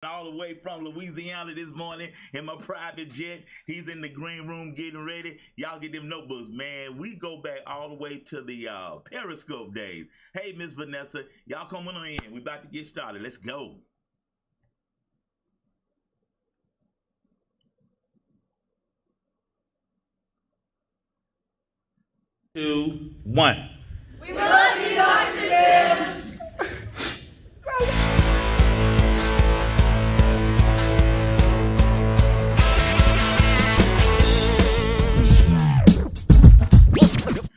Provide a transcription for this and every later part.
All the way from Louisiana this morning in my private jet. He's in the green room getting ready. Y'all get them notebooks, man. We go back all the way to the Periscope days. Hey, Miss Vanessa, y'all coming on in. We about to get started. Let's go. 2, 1. We love you, Dr. Sims.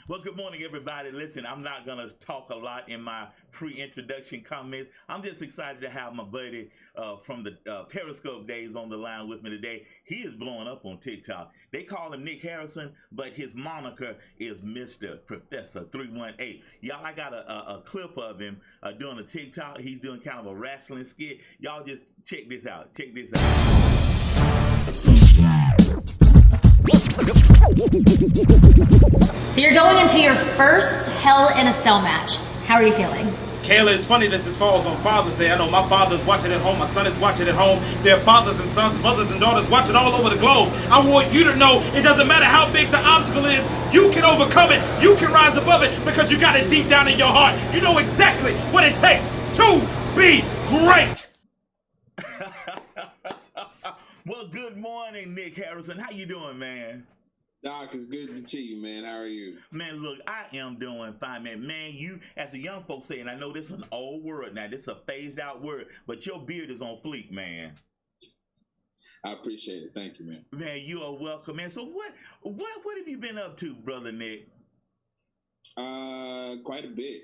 Well, good morning, everybody. Listen, I'm not going to talk a lot in my pre-introduction comments. I'm just excited to have my buddy from the Periscope days on the line with me today. He is blowing up on TikTok. They call him Nick Harrison, but his moniker is Mr. Professor 318. Y'all, I got a clip of him doing a TikTok. He's doing kind of a wrestling skit. Y'all just check this out. Check this out. So you're going into your first Hell in a Cell match. How are you feeling? Kayla, it's funny that this falls on Father's Day. I know my father's watching at home, my son is watching at home. There are fathers and sons, mothers and daughters watching all over the globe. I want you to know it doesn't matter how big the obstacle is, you can overcome it, you can rise above it because you got it deep down in your heart. You know exactly what it takes to be great. Well, good morning, Nick Harrison. How you doing, man? Doc, it's good to see you, man. How are you? Man, look, I am doing fine, man. Man, you, as the young folks say, and I know this is an old word now, this is a phased out word, but your beard is on fleek, man. I appreciate it. Thank you, man. Man, you are welcome, man. So what have you been up to, brother Nick? Quite a bit.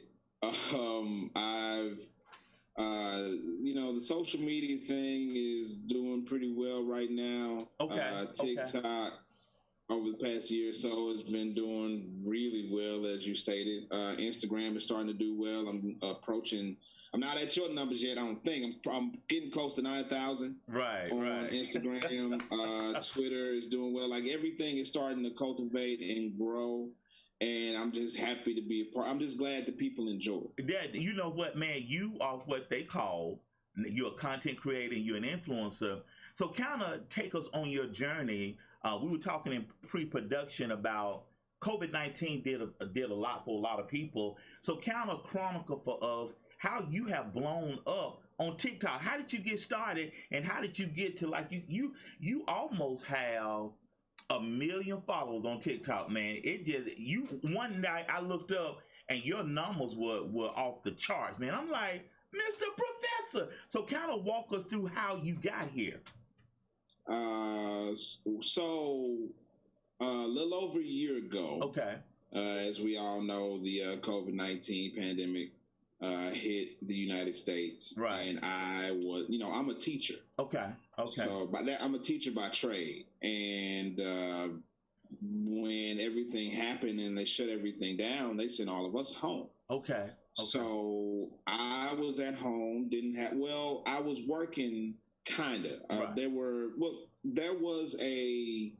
The social media thing is doing pretty well right now. Okay. TikTok over the past year or so has been doing really well, as you stated. Instagram is starting to do well. I'm not at your numbers yet, I don't think. I'm getting close to 9,000. Right. Instagram, Twitter is doing well. Like everything is starting to cultivate and grow. And I'm just happy to be a part. I'm just glad that people enjoy it. Dad, you know what, man? You are what they call, you're a content creator, you're an influencer. So kind of take us on your journey. We were talking in pre-production about COVID-19 did a lot for a lot of people. So kind of chronicle for us how you have blown up on TikTok. How did you get started, and how did you get to like you almost have 1 million followers on TikTok, man. It just one night I looked up and your numbers were off the charts, man. I'm like, Mr. Professor. So kind of walk us through how you got here. A little over a year ago. Okay. As we all know, the COVID-19 pandemic hit the United States. Right. And I'm a teacher. Okay. So by that, I'm a teacher by trade. And when everything happened and they shut everything down, they sent all of us home. Okay. So I was at home, I was working kind of. Right. There was a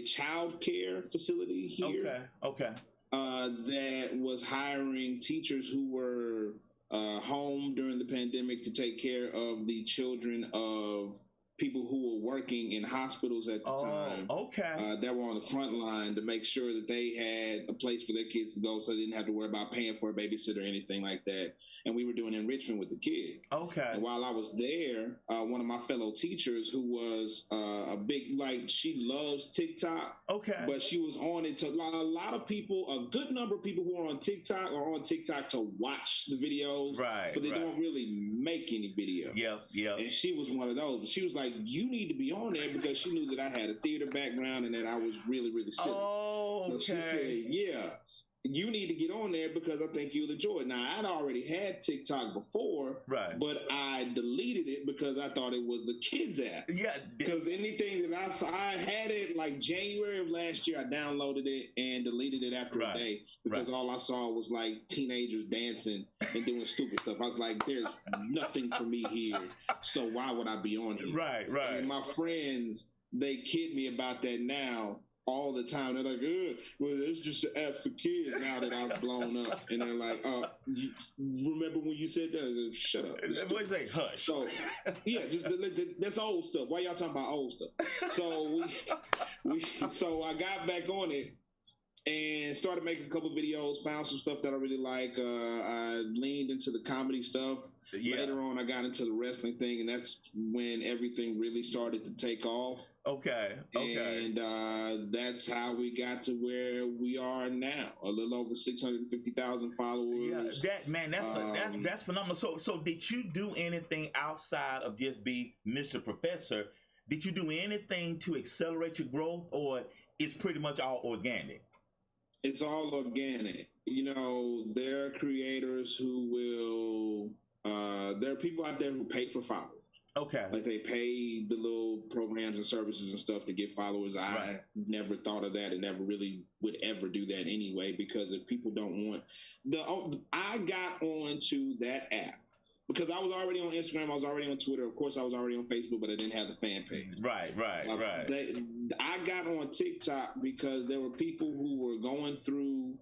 child care facility here. Okay. That was hiring teachers who were home during the pandemic to take care of the children of people who were working in hospitals at the time. Okay. That were on the front line to make sure that they had a place for their kids to go so they didn't have to worry about paying for a babysitter or anything like that. And we were doing enrichment with the kids. Okay. And while I was there, one of my fellow teachers who was she loves TikTok. Okay. But she was on it to a lot of people, a good number of people who are on TikTok to watch the videos. Right. But they don't really make any video. Yep. And she was one of those. She was like, you need to be on there, because she knew that I had a theater background and that I was really, really silly. Oh, okay. So she said, yeah, you need to get on there because I think you'll enjoy it. Now, I'd already had TikTok before, right, but I deleted it because I thought it was a kids app. Yeah. Because anything that I saw, I had it like January of last year, I downloaded it and deleted it after a day because all I saw was like teenagers dancing and doing stupid stuff. I was like, there's nothing for me here, so why would I be on here? Right. And my friends, they kid me about that now. all the time. They're like, well, it's just an app for kids now that I've blown up. And they're like, you remember when you said that? I said, shut up. What you say? Hush. So, yeah, that's old stuff. Why y'all talking about old stuff? So so I got back on it and started making a couple videos, found some stuff that I really like. I leaned into the comedy stuff. Yeah. Later on, I got into the wrestling thing, and that's when everything really started to take off. Okay. And that's how we got to where we are now, a little over 650,000 followers. Yeah, that's phenomenal. So did you do anything outside of just be Mr. Professor? Did you do anything to accelerate your growth, or it's pretty much all organic? It's all organic. There are creators who will. There are people out there who pay for followers. Okay. Like they pay the little programs and services and stuff to get followers. I never thought of that and never really would ever do that anyway, because if people don't want I got onto that app because I was already on Instagram, I was already on Twitter, of course I was already on Facebook, but I didn't have the fan page. Right. I got on TikTok because there were people who were going through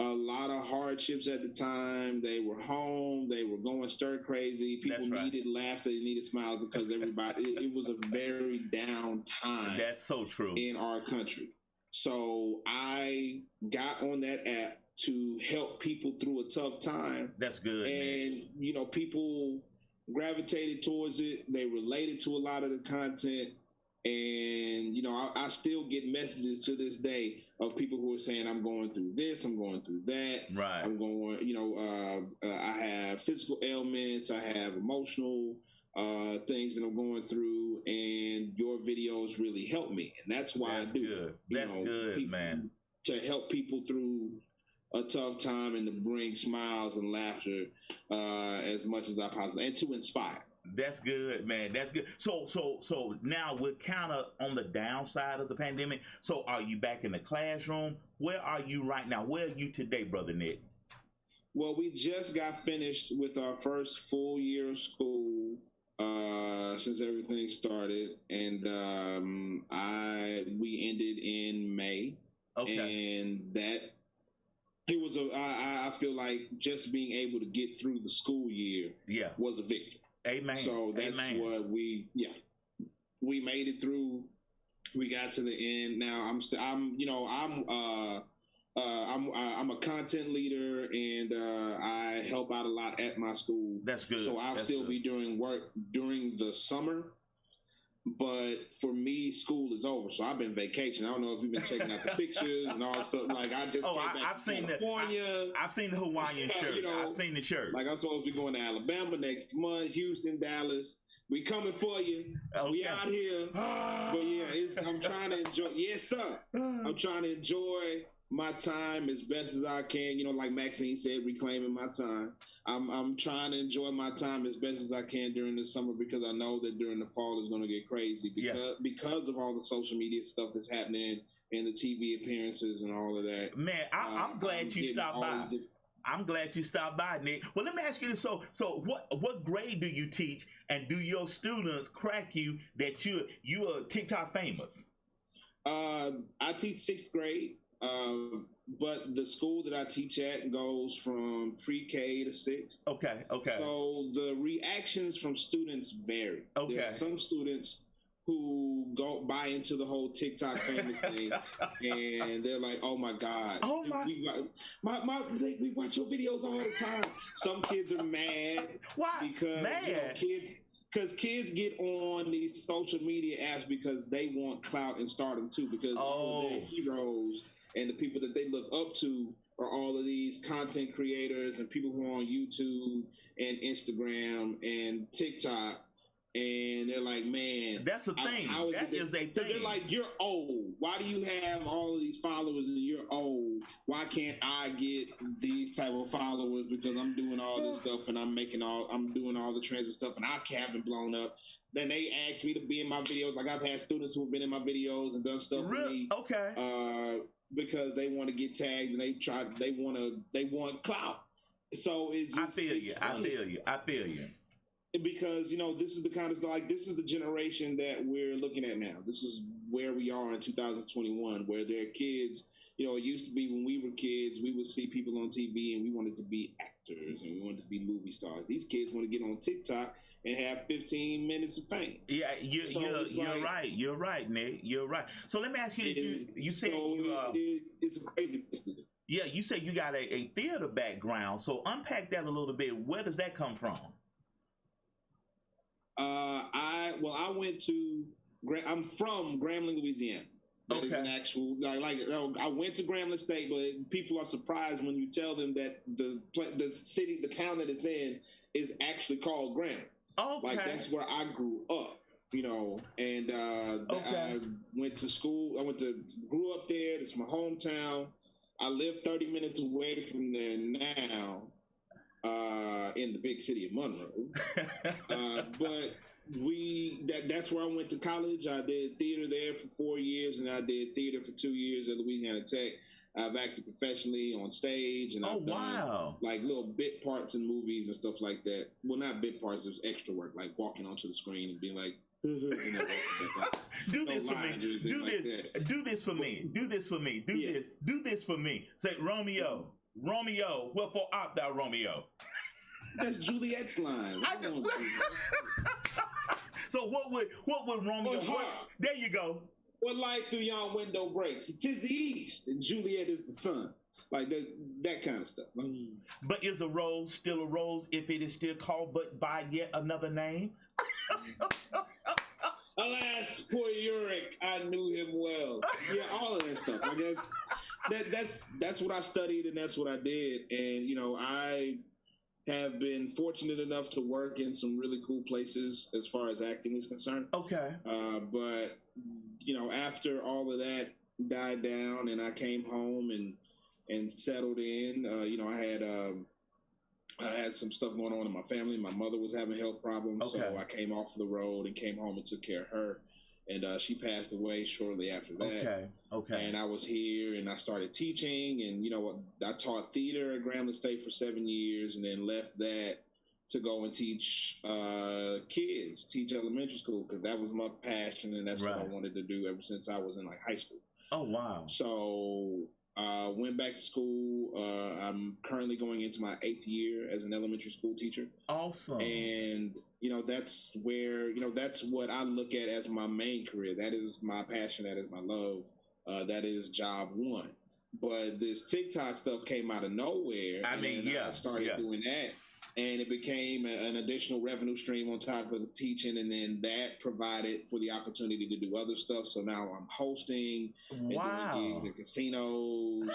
a lot of hardships at the time. They were home. They were going stir crazy. People needed laughter. They needed smiles because everybody. it was a very down time. That's so true in our country. So I got on that app to help people through a tough time. That's good. And people gravitated towards it. They related to a lot of the content. And, I still get messages to this day of people who are saying, I'm going through this, I'm going through that. Right. I'm going, I have physical ailments, I have emotional things that I'm going through, and your videos really help me. And that's why I do. Good. That's good, man. To help people through a tough time and to bring smiles and laughter as much as I possibly, and to inspire. That's good, man. That's good. So now we're kind of on the downside of the pandemic. So are you back in the classroom? Where are you right now? Where are you today, Brother Nick? Well, we just got finished with our first full year of school since everything started, and we ended in May. Okay. And that it was I feel like just being able to get through the school year was a victory. Amen. So that's what we made it through. We got to the end. Now I'm a content leader, and I help out a lot at my school. That's good. So I'll still be doing work during the summer. But for me, school is over, so I've been vacation. I don't know if you've been checking out the pictures and all stuff. Like I just came back from California. I've seen the Hawaiian shirt. I've seen the shirt. Like I'm supposed to be going to Alabama next month, Houston, Dallas. We coming for you. Okay. We out here. But yeah, I'm trying to enjoy. Yes, sir. I'm trying to enjoy my time as best as I can. Like Maxine said, reclaiming my time. I'm trying to enjoy my time as best as I can during the summer, because I know that during the fall it's going to get crazy because of all the social media stuff that's happening and the TV appearances and all of that. Man, I'm glad you stopped by. I'm glad you stopped by, Nick. Well, let me ask you this. So what grade do you teach, and do your students crack you that you are TikTok famous? I teach 6th grade. But the school that I teach at goes from pre-K to 6th. Okay. So the reactions from students vary. Okay. There are some students who buy into the whole TikTok famous thing, and they're like, "Oh my God! Oh we watch your videos all the time." Some kids are mad. Why? Because kids get on these social media apps because they want clout and stardom too, because all of their heroes and the people that they look up to are all of these content creators and people who are on YouTube and Instagram and TikTok. And they're like, man, that's a thing. That is a thing. They're like, you're old. Why do you have all of these followers and you're old? Why can't I get these type of followers? Because I'm doing all this stuff and I'm doing all the trends and stuff, and I haven't blown up. Then they ask me to be in my videos. Like I've had students who have been in my videos and done stuff with me. Okay. Because they want to get tagged and they want clout. So it's just, I feel you. Because this is the kind of this is the generation that we're looking at now. This is where we are in 2021, where there are kids. You know, it used to be when we were kids, we would see people on TV and we wanted to be actors and we wanted to be movie stars. These kids want to get on TikTok and have 15 minutes of fame. Yeah, you're right. You're right, Nick. You're right. So let me ask you this: you said it's a crazy business. Yeah, you say you got a theater background. So unpack that a little bit. Where does that come from? I'm from Grambling, Louisiana. That is an actual I went to Grambling State, but people are surprised when you tell them that the town that it's in is actually called Grambling. Okay, like that's where I grew up, you know, and I went to school. Grew up there. It's my hometown. I live 30 minutes away from there now, in the big city of Monroe. But that's where I went to college. I did theater there for 4 years, and I did theater for 2 years at Louisiana Tech. I've acted professionally on stage, and I've done like little bit parts in movies and stuff like that. Well, not bit parts; it was extra work, like walking onto the screen and being like, do this for me. Do this for me. Do this for me. Do this for me. Say, Romeo, wherefore art thou, Romeo? That's Juliet's line. So what would Romeo? There you go. What light through yon window breaks? It is the east, and Juliet is the sun. Like that kind of stuff. But is a rose still a rose if it is still called but by yet another name? Alas, poor Uric, I knew him well. Yeah, all of that stuff. I guess that's what I studied and that's what I did. And you know, I have been fortunate enough to work in some really cool places as far as acting is concerned. Okay. But you know, after all of that died down and I came home and settled in, you know, I had some stuff going on in my family. My mother was having health problems, so I came off the road and came home and took care of her. And she passed away shortly after that. Okay. And I was here and I started teaching, and you know, I taught theater at Grambling State for 7 years, and then left that to go and teach kids, teach elementary school, because that was my passion and that's what I wanted to do ever since I was in like high school. Oh wow! So went back to school. I'm currently going into my 8th year as an elementary school teacher. Awesome. And you know, that's where, you know, that's what I look at as my main career. That is my passion. That is my love. That is job one. But this TikTok stuff came out of nowhere. I started doing that. And it became an additional revenue stream on top of the teaching, and then that provided for the opportunity to do other stuff. So now I'm hosting and doing gigs in casinos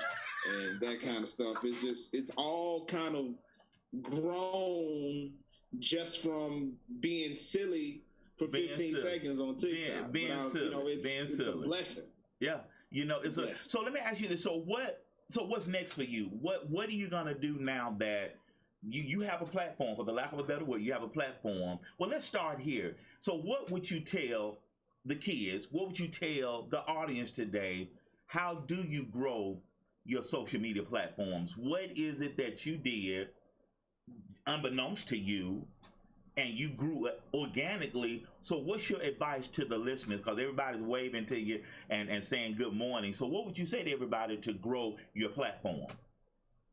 and that kind of stuff. It's all kind of grown just from being silly for 15 seconds on TikTok. It's a blessing. Yeah, you know, it's a. So let me ask you this: So what's next for you? What are you gonna do now that you have a platform, for the lack of a better word, you have a platform? Well, let's start here. So what would you tell the kids? What would you tell the audience today? How do you grow your social media platforms? What is it that you did unbeknownst to you and you grew organically? So what's your advice to the listeners? Because everybody's waving to you and saying good morning. So what would you say to everybody to grow your platform?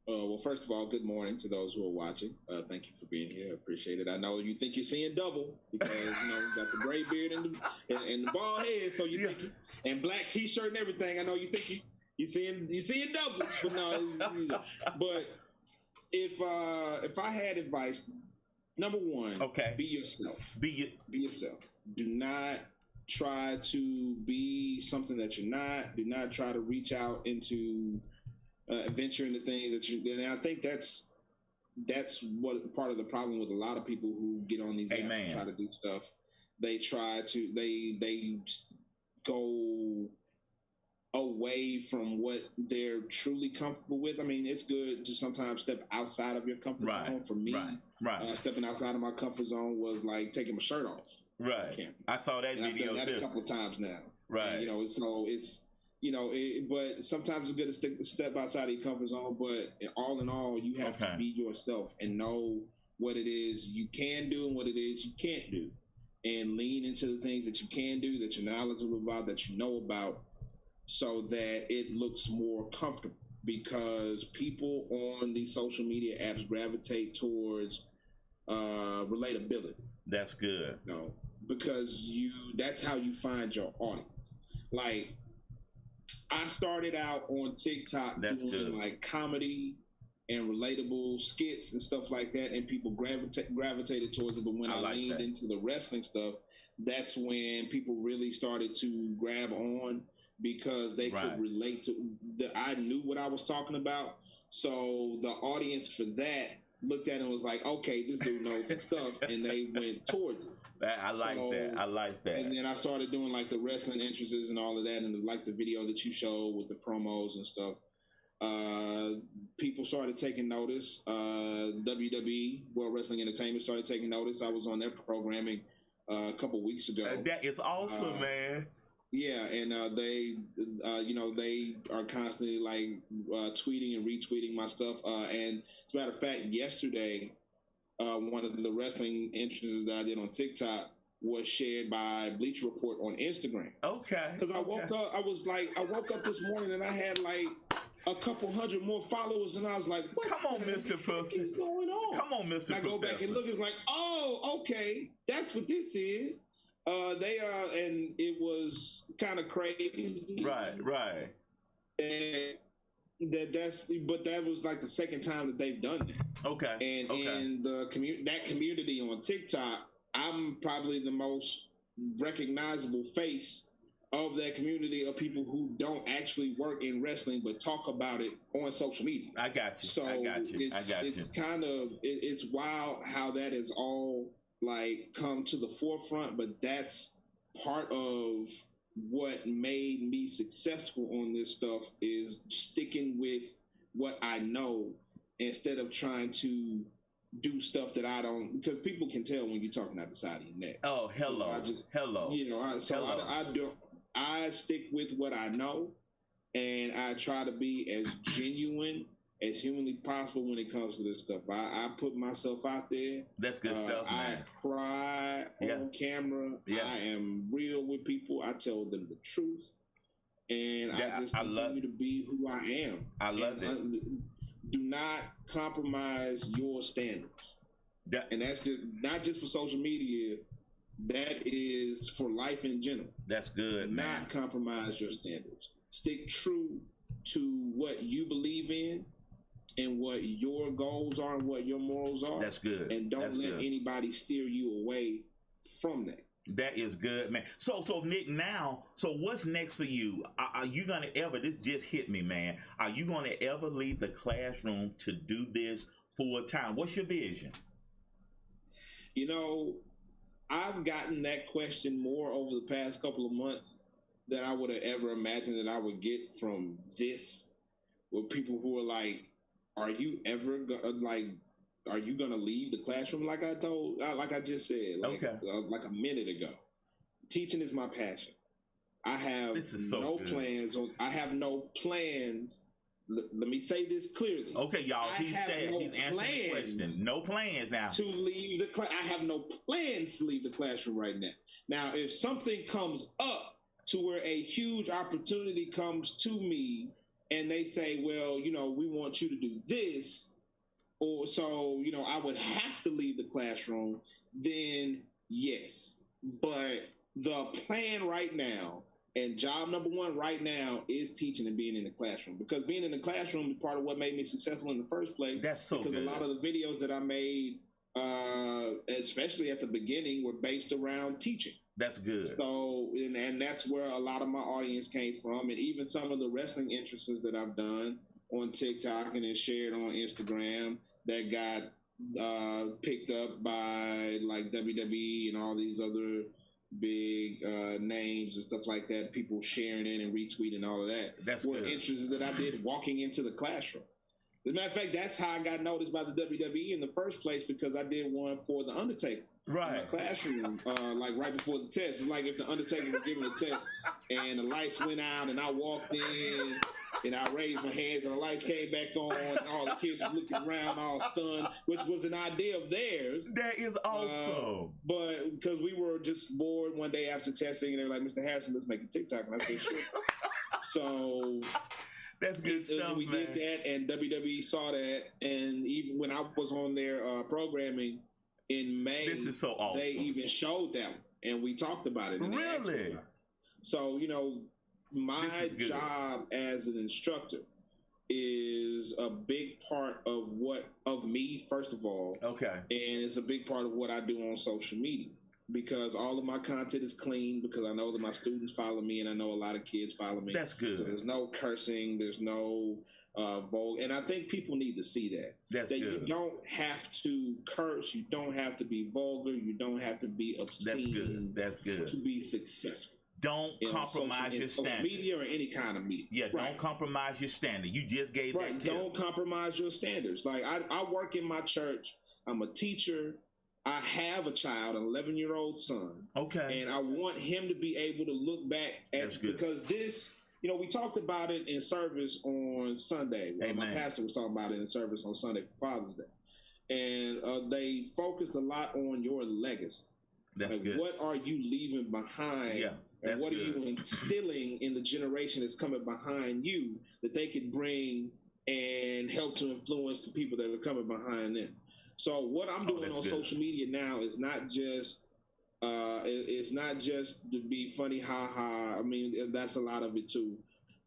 Well, first of all, good morning to those who are watching. Thank you for being here. I appreciate it. I know you think you're seeing double because, you know, you got the gray beard and the bald head, so you think and black T-shirt and everything. I know you think you're seeing double, but no. But if I had advice, number one, be yourself. Be yourself. Do not try to be something that you're not. Do not try to reach out into venture into things that you. And I think that's what part of the problem with a lot of people who get on these apps and try to do stuff. They go away from what they're truly comfortable with. I mean, it's good to sometimes step outside of your comfort zone. For me, stepping outside of my comfort zone was like taking my shirt off. Right. I saw that video I've done that too. a couple times now. Right. And, you know, so it's. You know, but sometimes it's good to step outside of your comfort zone. But all in all, you have to be yourself and know what it is you can do and what it is you can't do. and lean into the things that you can do, that you're knowledgeable about, that you know about, so that it looks more comfortable. Because people on these social media apps gravitate towards relatability. That's good. You know, because that's how you find your audience. Like, I started out on TikTok doing like comedy and relatable skits and stuff like that, and people gravitated towards it. But when I leaned into the wrestling stuff, that's when people really started to grab on, because they could relate to I knew what I was talking about. So the audience for that looked at it and was like, okay, this dude knows some stuff, and they went towards it. I like that. And then I started doing like the wrestling entrances and all of that, and like the video that you showed with the promos and stuff. People started taking notice. WWE, World Wrestling Entertainment, started taking notice. I was on their programming a couple weeks ago. That is awesome, man. Yeah, and they are constantly like tweeting and retweeting my stuff. And as a matter of fact, yesterday, one of the wrestling entrances that I did on TikTok was shared by Bleacher Report on Instagram. Okay. Because I woke up this morning and I had like a couple hundred more followers, and I was like, what Come on, Mr. Professor. is going on? Come on, Mr. Professor. I go back and look, it's like, oh, okay, that's what this is. They are, and it was kind of crazy. Right. And that was like the second time that they've done that. Okay. And the community on TikTok, I'm probably the most recognizable face of that community of people who don't actually work in wrestling but talk about it on social media. I got you. So it's wild how that is all like come to the forefront, but that's part of what made me successful on this stuff, is sticking with what I know instead of trying to do stuff that I don't, because people can tell when you're talking out the side of your neck. Oh, hello. I stick with what I know, and I try to be as genuine as humanly possible when it comes to this stuff. I put myself out there. That's good stuff, man. I cry on camera. Yeah. I am real with people. I tell them the truth. And I just continue to be who I am. I love it. Do not compromise your standards. And that's just not just for social media. That is for life in general. That's good, man. Not compromise your standards. Stick true to what you believe in and what your goals are and what your morals are. That's good. And don't let anybody steer you away from that. That is good, man. So Nick, now, what's next for you? Are you going to ever, this just hit me, man. Are you going to ever leave the classroom to do this full time? What's your vision? You know, I've gotten that question more over the past couple of months than I would have ever imagined that I would get from this, with people who are like, are you ever are you gonna leave the classroom? Like I just said, like a minute ago, teaching is my passion. I have plans. I have no plans. Let me say this clearly. Okay, y'all. He's answering the questions. No plans now to leave the class. I have no plans to leave the classroom right now. Now, if something comes up to where a huge opportunity comes to me, and they say, well, we want you to do this, or so, I would have to leave the classroom, then yes. But the plan right now, and job number one right now, is teaching and being in the classroom. Because being in the classroom is part of what made me successful in the first place. That's so because good. A lot of the videos that I made, especially at the beginning, were based around teaching. That's good. So, and that's where a lot of my audience came from. And even some of the wrestling entrances that I've done on TikTok and then shared on Instagram that got picked up by like WWE and all these other big names and stuff like that, people sharing it and retweeting all of that. That's were good. entrances that I did walking into the classroom. As a matter of fact, that's how I got noticed by the WWE in the first place, because I did one for The Undertaker. Right. in my classroom, like right before the test. It's like if the Undertaker was giving a test and the lights went out and I walked in and I raised my hands and the lights came back on and all the kids were looking around all stunned, which was an idea of theirs. That is awesome. But because we were just bored one day after testing and they were like, Mr. Harrison, let's make a TikTok. And I said, sure. So that's good stuff, we man. did that and WWE saw that. And even when I was on their programming in May, this is so awesome. They even showed that and we talked about it. Really? So, you know, my job as an instructor is a big part of me, first of all. Okay. And it's a big part of what I do on social media because all of my content is clean because I know that my students follow me and I know a lot of kids follow me. That's good. So there's no cursing, there's no vulgar, and I think people need to see that. That's that good. You don't have to curse, you don't have to be vulgar, you don't have to be obscene. That's good. That's good. To be successful. Don't compromise your standard. Social media or any kind of media. Yeah, don't compromise your standard. You just gave that tip. Don't compromise your standards. Like I work in my church. I'm a teacher. I have a child, an 11-year-old son. Okay. And I want him to be able to look back at because this, you know, we talked about it in service on Sunday. My pastor was talking about it in service on Sunday for Father's Day. And they focused a lot on your legacy. That's like, good. what are you leaving behind? Yeah. And what are you instilling in the generation that's coming behind you that they can bring and help to influence the people that are coming behind them? So what I'm doing on social media now is not just it's not just to be funny, ha ha. I mean, that's a lot of it too,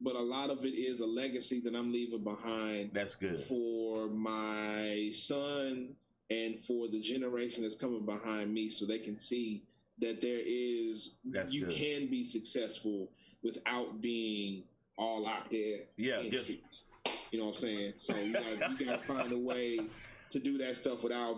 but a lot of it is a legacy that I'm leaving behind. That's good for my son and for the generation that's coming behind me, so they can see that there is you can be successful without being all out there in the streets. You know what I'm saying? So you got to find a way to do that stuff without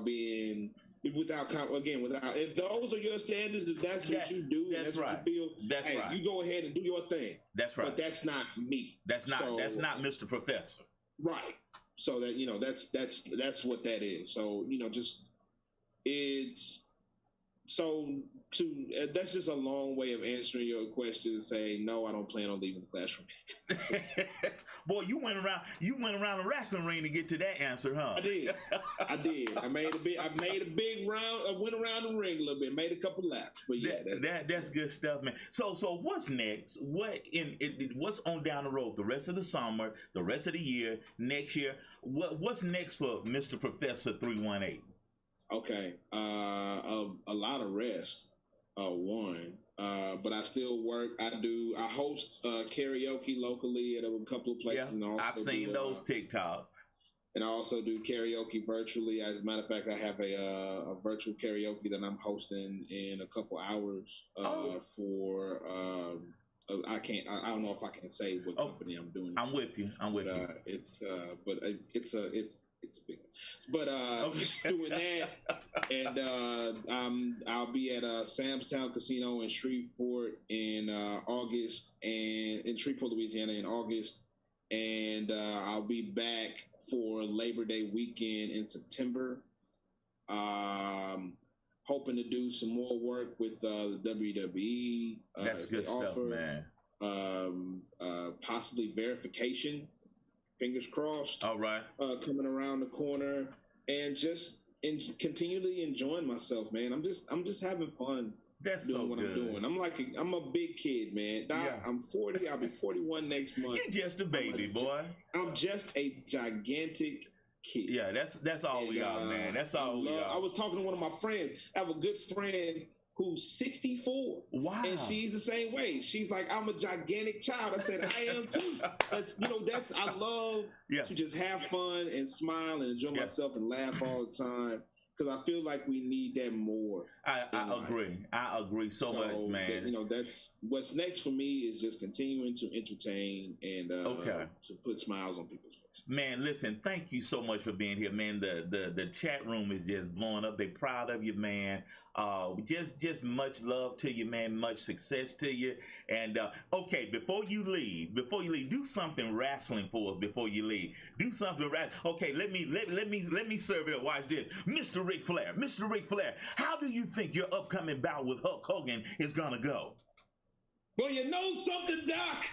if those are your standards, if that's what you do, that's what you feel. You go ahead and do your thing. That's right. But that's not me. That's not Mr. Professor. Right. So that that's what that is. So that's just a long way of answering your question to say no, I don't plan on leaving the classroom. Boy, you went around the wrestling ring to get to that answer, huh? I did. I made a big round. I went around the ring a little bit, made a couple laps. But yeah, that's good stuff, man. So what's next? What's on down the road? The rest of the summer, the rest of the year, next year. What's next for Mr. Professor 318? Okay, a lot of rest. But I still work. I host karaoke locally at a couple of places. Yeah, and also I've seen those TikToks. And I also do karaoke virtually. As a matter of fact, I have a virtual karaoke that I'm hosting in a couple hours for. I don't know if I can say what company I'm doing. I'm with you. It's big, but doing that, and I'll be at Sam's Town Casino in Shreveport in August, and in Shreveport, Louisiana, in August, and I'll be back for Labor Day weekend in September. Hoping to do some more work with the WWE. That's good stuff, man. Possibly verification. Fingers crossed. All right. Coming around the corner and just continually enjoying myself, man. I'm just having fun. That's doing so what good. I'm doing. I'm a big kid, man. I'm 40. I'll be 41 next month. You're just a baby, boy. I'm just a gigantic kid. Yeah, that's all we are, man. That's all we are. I was talking to one of my friends. I have a good friend who's 64. Wow. And she's the same way. She's like, I'm a gigantic child. I said, I am too. I love to just have fun and smile and enjoy myself and laugh all the time. Because I feel like we need that more. I agree. I agree so much, man. That's what's next for me is just continuing to entertain and to put smiles on people's faces. Man, listen, thank you so much for being here, man. The chat room is just blowing up. They proud of you, man. Just much love to you, man. Much success to you. And okay, before you leave, do something wrestling for us before you leave. Do something okay, let me serve it. Watch this. Mr. Ric Flair. Mr. Ric Flair, how do you think your upcoming bout with Hulk Hogan is gonna go? Well, you know something, Doc?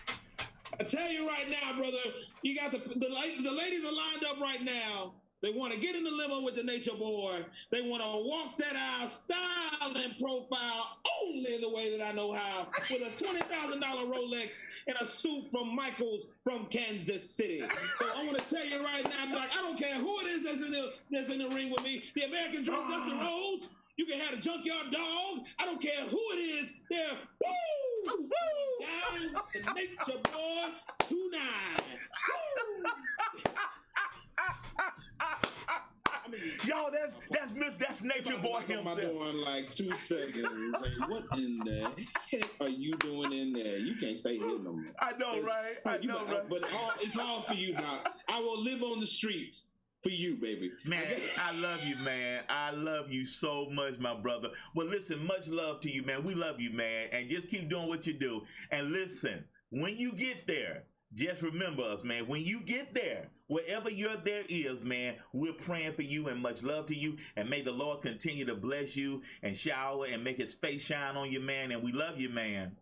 I tell you right now, brother, you got the ladies are lined up right now. They want to get in the limo with the Nature Boy. They want to walk that aisle, style and profile only the way that I know how, with a $20,000 Rolex and a suit from Michaels from Kansas City. So I want to tell you right now, Doc, I don't care who it is that's in the ring with me. The American Dream, Dustin Rhodes. You can have a Junkyard Dog. I don't care who it is. They're woo! Down the Nature Boy tonight. Yo, that's Nature Boy himself. I'm doing like 2 seconds. Like, what in the heck are you doing in there? You can't stay here no more. I know, right? I know, right? But it's all for you, Doc. I will live on the streets for you, baby. Man, I love you, man. I love you so much, my brother. Well, listen, much love to you, man. We love you, man. And just keep doing what you do. And listen, when you get there, just remember us, man. When you get there, wherever your there is, man, we're praying for you and much love to you. And may the Lord continue to bless you and shower and make his face shine on you, man. And we love you, man.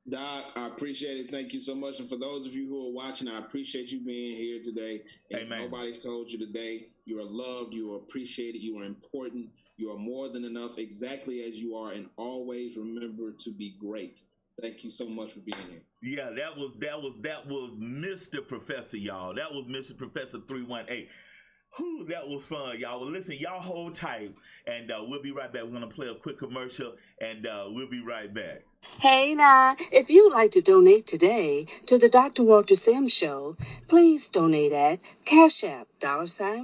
Doc, I appreciate it. Thank you so much. And for those of you who are watching, I appreciate you being here today. And Amen. Nobody's told you today, you are loved, you are appreciated, you are important, you are more than enough, exactly as you are, and always remember to be great. Thank you so much for being here. Yeah, that was Mr. Professor, y'all. That was Mr. Professor 318. Whew, that was fun, y'all. Well, listen, y'all hold tight, and we'll be right back. We're going to play a quick commercial, and we'll be right back. Hey now, if you'd like to donate today to the Dr. Walter Sims Show, please donate at Cash App,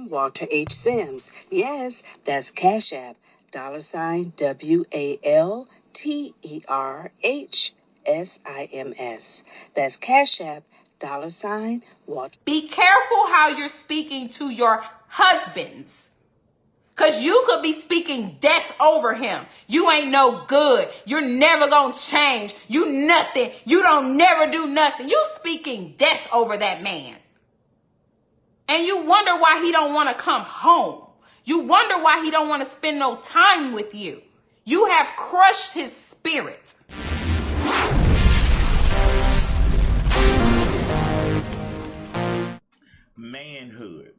$Walter H. Sims. Yes, that's Cash App, $WALTERHSIMS. That's Cash App, $Walter. Be careful how you're speaking to your husbands. Because you could be speaking death over him. You ain't no good. You're never going to change. You nothing. You don't never do nothing. You speaking death over that man. And you wonder why he don't want to come home. You wonder why he don't want to spend no time with you. You have crushed his spirit. Manhood.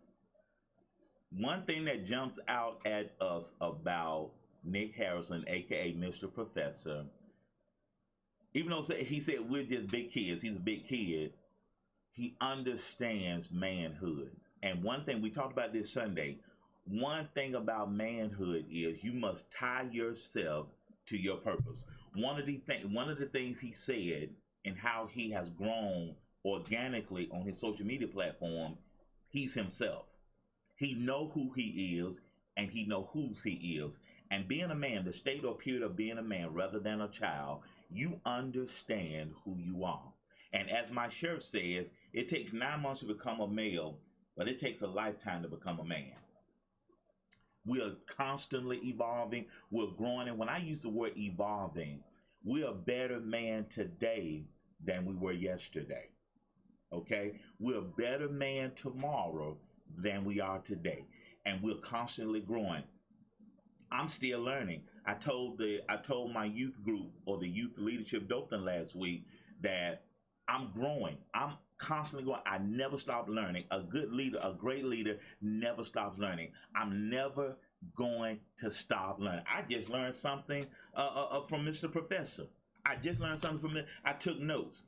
One thing that jumps out at us about Nick Harrison, aka Mr. Professor, even though he said we're just big kids, he's a big kid, he understands manhood. And one thing we talked about this Sunday, one thing about manhood is you must tie yourself to your purpose. One of the things he said and how he has grown organically on his social media platform, he's himself. He know who he is, and he know whose he is. And being a man, the state or period of being a man rather than a child, you understand who you are. And as my shirt says, it takes 9 months to become a male, but it takes a lifetime to become a man. We're constantly evolving. We're growing. And when I use the word evolving, we're a better man today than we were yesterday. Okay? We're a better man tomorrow than we are today, and we're constantly growing. I'm still learning. I told my youth group, or the youth leadership Dothan last week, that I'm growing. I'm constantly growing. I never stop learning. A good leader, a great leader, never stops learning. I'm never going to stop learning. I just learned something from Mr. Professor. I just learned something from him. I took notes.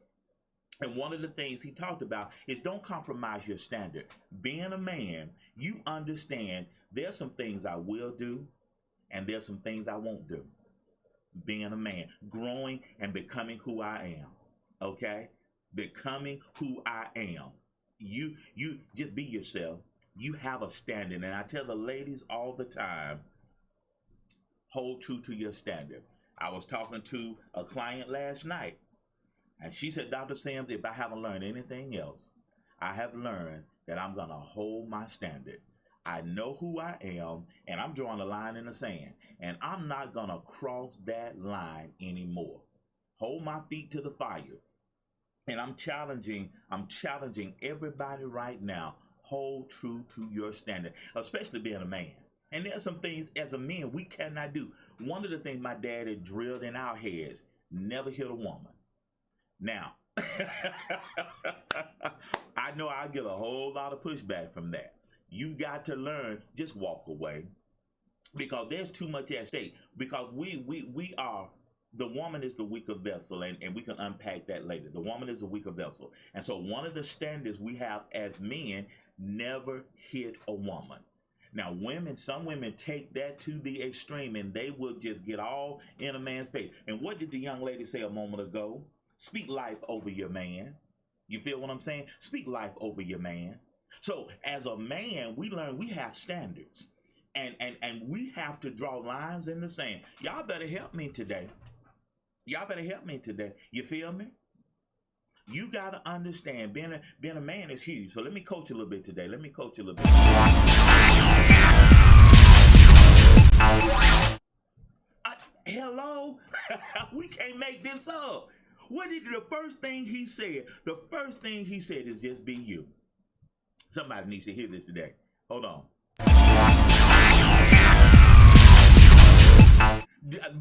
And one of the things he talked about is don't compromise your standard. Being a man, you understand there's some things I will do and there's some things I won't do. Being a man, growing and becoming who I am. Okay? Becoming who I am. You just be yourself. You have a standard. And I tell the ladies all the time, hold true to your standard. I was talking to a client last night. And she said, Dr. Sims, if I haven't learned anything else, I have learned that I'm going to hold my standard. I know who I am, and I'm drawing a line in the sand, and I'm not going to cross that line anymore. Hold my feet to the fire. And I'm challenging everybody right now. Hold true to your standard, especially being a man. And there's some things as a man we cannot do. One of the things my dad had drilled in our heads, never hit a woman. Now, I know I get a whole lot of pushback from that. You got to learn, just walk away, because there's too much at stake. Because we are, the woman is the weaker vessel, and we can unpack that later. The woman is a weaker vessel. And so one of the standards we have as men, never hit a woman. Now, some women take that to the extreme, and they will just get all in a man's face. And what did the young lady say a moment ago? Speak life over your man. You feel what I'm saying? Speak life over your man. So as a man, we learn we have standards, and we have to draw lines in the sand. Y'all better help me today. Y'all better help me today. You feel me? You got to understand, being a man is huge. So let me coach a little bit today. Hello? We can't make this up. What did the first thing he said? The first thing he said is just be you. Somebody needs to hear this today. Hold on.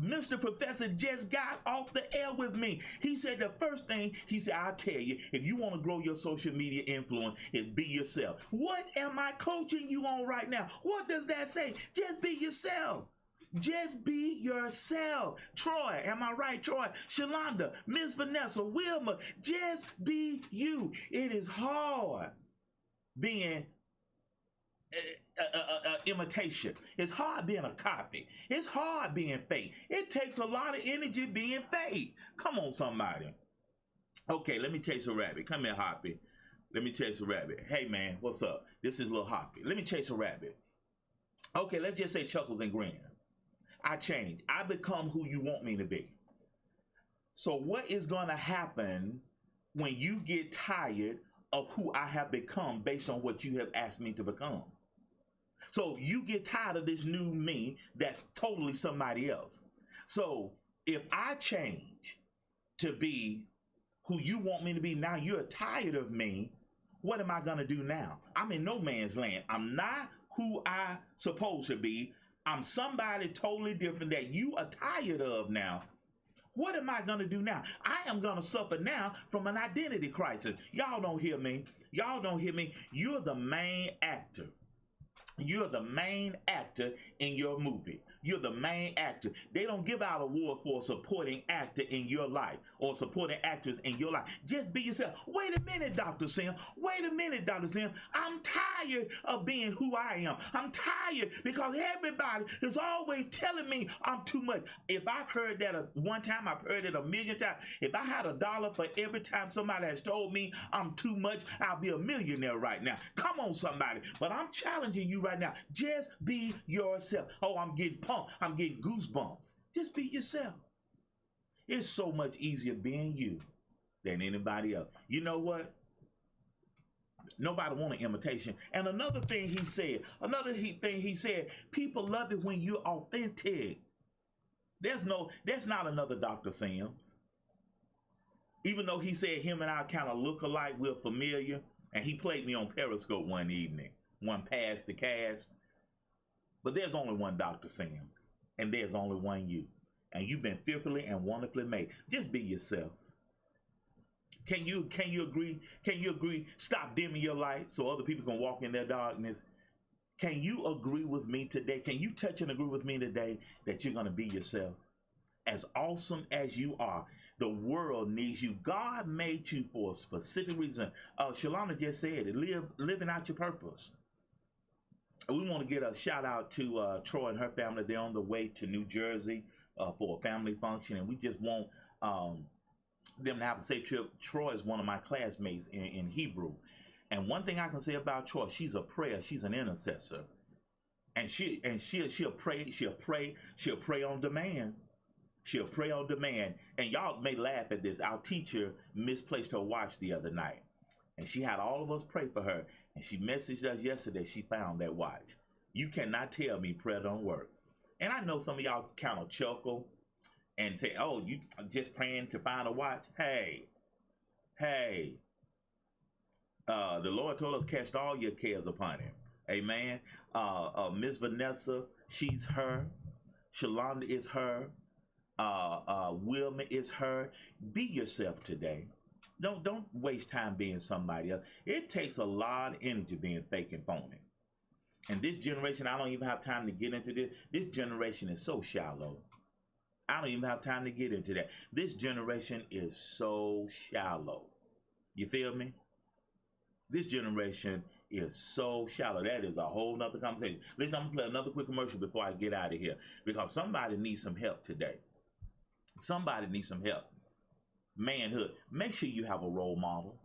Mr. Professor just got off the air with me. He said the first thing, he said, I'll tell you, if you want to grow your social media influence, is be yourself. What am I coaching you on right now? What does that say? Just be yourself. Just be yourself. Troy, am I right, Troy? Shalonda, Miss Vanessa, Wilma, just be you. It is hard being imitation. It's hard being a copy. It's hard being fake. It takes a lot of energy being fake. Come on, somebody. Okay, let me chase a rabbit. Come here, Hoppy. Let me chase a rabbit. Hey, man, what's up? This is Lil Hoppy. Let me chase a rabbit. Okay, let's just say Chuckles and Grin. I change. I become who you want me to be. So what is going to happen when you get tired of who I have become based on what you have asked me to become? So you get tired of this new me that's totally somebody else. So if I change to be who you want me to be, now you're tired of me. What am I going to do now? I'm in no man's land. I'm not who I supposed to be. I'm somebody totally different that you are tired of now. What am I going to do now? I am going to suffer now from an identity crisis. Y'all don't hear me. Y'all don't hear me. You're the main actor. You're the main actor in your movie. You're the main actor. They don't give out awards for a supporting actor in your life or supporting actors in your life. Just be yourself. Wait a minute, Dr. Sim. Wait a minute, Dr. Sim. I'm tired of being who I am. I'm tired because everybody is always telling me I'm too much. If I've heard that one time, I've heard it a million times. If I had $1 for every time somebody has told me I'm too much, I'll be a millionaire right now. Come on, somebody. But I'm challenging you right now. Just be yourself. Oh, I'm getting pumped. I'm getting goosebumps. Just be yourself. It's so much easier being you than anybody else. You know what? Nobody want an imitation. And another thing he said, people love it when you're authentic. There's not another Dr. Sims. Even though he said him and I kind of look alike, we're familiar, and he played me on Periscope one evening, one past the cast. But there's only one Dr. Sims, and there's only one you. And you've been fearfully and wonderfully made. Just be yourself. Can you agree? Can you agree? Stop dimming your light so other people can walk in their darkness. Can you agree with me today? Can you touch and agree with me today that you're going to be yourself? As awesome as you are, the world needs you. God made you for a specific reason. Shalana just said it, living out your purpose. We want to get a shout out to Troy and her family. They're on the way to New Jersey for a family function, and we just want them to have a safe trip. Troy is one of my classmates in Hebrew, and one thing I can say about Troy, she's a prayer. She's an intercessor, and she'll pray on demand. She'll pray on demand. And y'all may laugh at this. Our teacher misplaced her watch the other night, and she had all of us pray for her. And she messaged us yesterday. She found that watch. You cannot tell me prayer don't work. And I know some of y'all kind of chuckle and say, oh, you just praying to find a watch. Hey, the Lord told us cast all your cares upon him. Amen. Miss Vanessa, she's her. Shalonda is her. Wilma is her. Be yourself today. Don't waste time being somebody else. It takes a lot of energy being fake and phony. And this generation, I don't even have time to get into this. This generation is so shallow. I don't even have time to get into that. This generation is so shallow. You feel me? This generation is so shallow. That is a whole nother conversation. Listen, I'm going to play another quick commercial before I get out of here, because somebody needs some help today. Somebody needs some help. Manhood. Make sure you have a role model.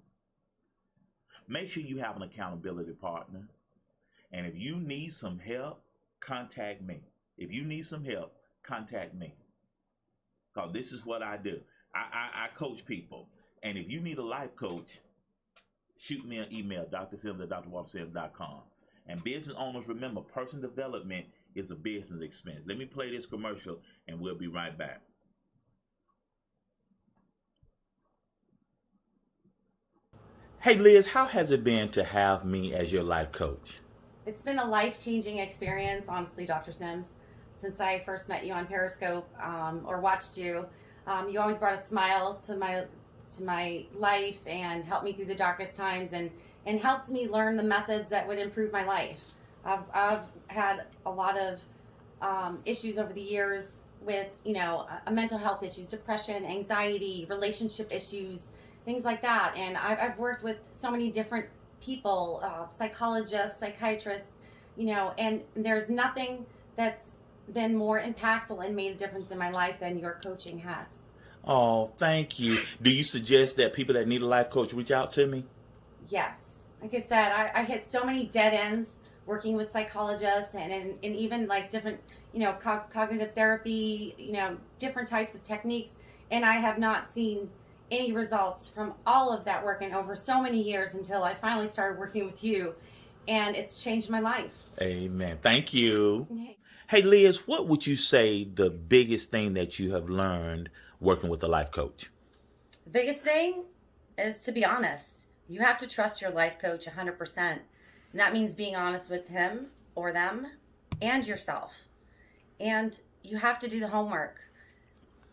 Make sure you have an accountability partner. And if you need some help, contact me. If you need some help, contact me. Because this is what I do. I coach people. And if you need a life coach, shoot me an email, drsims@drwaltersims.com. And business owners, remember, personal development is a business expense. Let me play this commercial and we'll be right back. Hey Liz, how has it been to have me as your life coach? It's been a life-changing experience, honestly, Dr. Sims. Since I first met you on Periscope or watched you, you always brought a smile to my life and helped me through the darkest times and helped me learn the methods that would improve my life. I've had a lot of issues over the years with, mental health issues, depression, anxiety, relationship issues, things like that. And I've worked with so many different people, psychologists, psychiatrists, and there's nothing that's been more impactful and made a difference in my life than your coaching has. Oh, thank you. Do you suggest that people that need a life coach reach out to me? Yes. Like I said, I hit so many dead ends working with psychologists and even like different, cognitive therapy, different types of techniques. And I have not seen any results from all of that work in over so many years until I finally started working with you. And it's changed my life. Amen. Thank you. Hey, Liz, what would you say the biggest thing that you have learned working with a life coach? The biggest thing is to be honest. You have to trust your life coach 100%. And that means being honest with him or them and yourself. And you have to do the homework.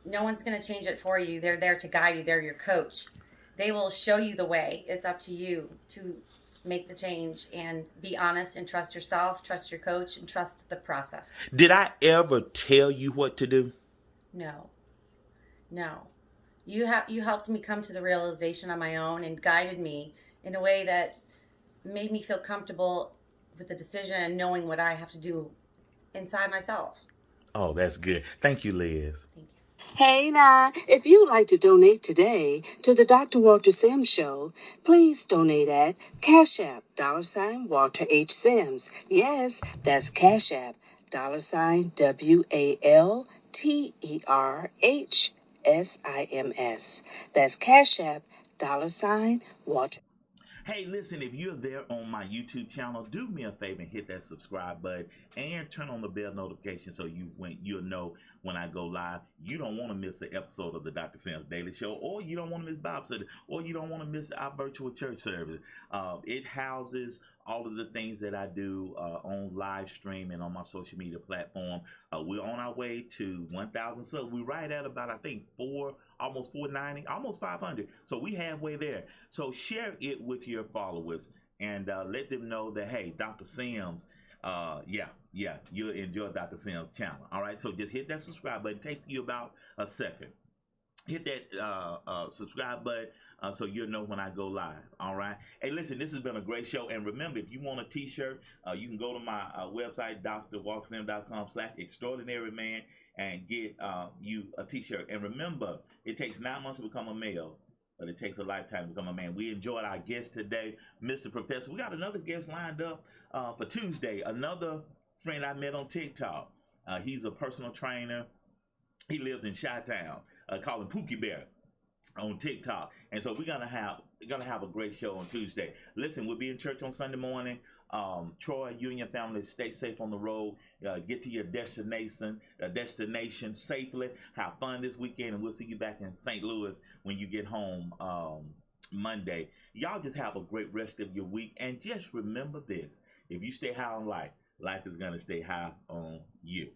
No one's going to change it for you. They're there to guide you. They're your coach. They will show you the way. It's up to you to make the change and be honest and trust yourself, trust your coach, and trust the process. Did I ever tell you what to do? No. You helped me come to the realization on my own and guided me in a way that made me feel comfortable with the decision and knowing what I have to do inside myself. Oh, that's good. Thank you, Liz. Thank you. Hey now, if you'd like to donate today to the Dr. Walter Sims Show, please donate at Cash App, $Walter H. Sims. Yes, that's Cash App, $WALTERHSIMS. That's Cash App, $Walter. Hey, listen, if you're there on my YouTube channel, do me a favor and hit that subscribe button and turn on the bell notification so you'll know when I go live. You don't want to miss an episode of the Dr. Sims Daily Show, or you don't want to miss Bob Study, or you don't want to miss our virtual church service. It houses all of the things that I do on live stream and on my social media platform. We're on our way to 1,000 subs. We're right at about, I think, almost 490, almost 500. So we halfway there. So share it with your followers and let them know that, hey, Dr. Sims, you'll enjoy Dr. Sims' channel. All right, so just hit that subscribe button. It takes you about a second. Hit that subscribe button so you'll know when I go live. All right. Hey, listen, this has been a great show. And remember, if you want a t-shirt, you can go to my website, drwaltersims.com/extraordinaryman, and get you a t-shirt. And remember, it takes 9 months to become a male, but it takes a lifetime to become a man. We enjoyed our guest today, Mr. Professor. We got another guest lined up for Tuesday. Another friend I met on TikTok. He's a personal trainer. He lives in Chi-Town. Call him Pookie Bear. on TikTok. And so we're gonna have a great show on Tuesday. Listen, we'll be in church on Sunday morning. Troy, you and your family stay safe on the road. Get to your destination safely. Have fun this weekend, and we'll see you back in St. Louis when you get home Monday. Y'all just have a great rest of your week, and just remember this: if you stay high on life, life is gonna stay high on you.